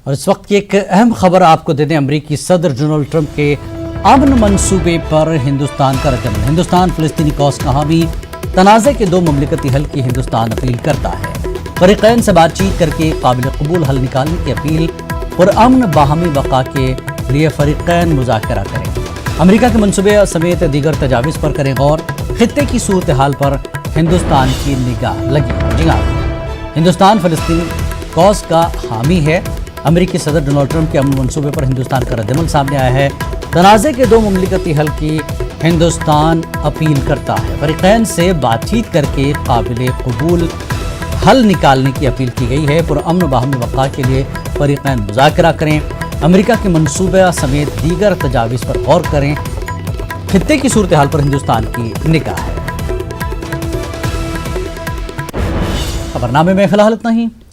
اور اس وقت کی ایک اہم خبر آپ کو دے دیں، امریکی صدر ڈونلڈ ٹرمپ کے امن منصوبے پر ہندوستان کا رد عمل۔ ہندوستان فلسطینی کوس کا حامی، تنازع کے دو مملکتی حل کی ہندوستان اپیل کرتا ہے۔ فریقین سے بات چیت کر کے قابل قبول حل نکالنے کی اپیل، پرامن باہمی بقا کے لیے فریقین مذاکرہ کریں۔ امریکہ کے منصوبے سمیت دیگر تجاویز پر کریں غور۔ خطے کی صورتحال پر ہندوستان کی نگاہ لگی ہے۔ جی ہاں، ہندوستان فلسطین کوس کا حامی ہے۔ امریکی صدر ڈونلڈ ٹرمپ کے امن منصوبے پر ہندوستان کا رد عمل سامنے آیا ہے۔ تنازع کے دو مملکتی حل کی ہندوستان اپیل کرتا ہے۔ فریقین سے بات چیت کر کے قابل قبول حل نکالنے کی اپیل کی گئی ہے۔ پرامن باہمی بقا کے لیے فریقین مذاکرہ کریں۔ امریکہ کے منصوبہ سمیت دیگر تجاویز پر غور کریں۔ خطے کی صورتحال پر ہندوستان کی نگاہ ہے۔ خبرنامے میں فی الحال اتنا ہی۔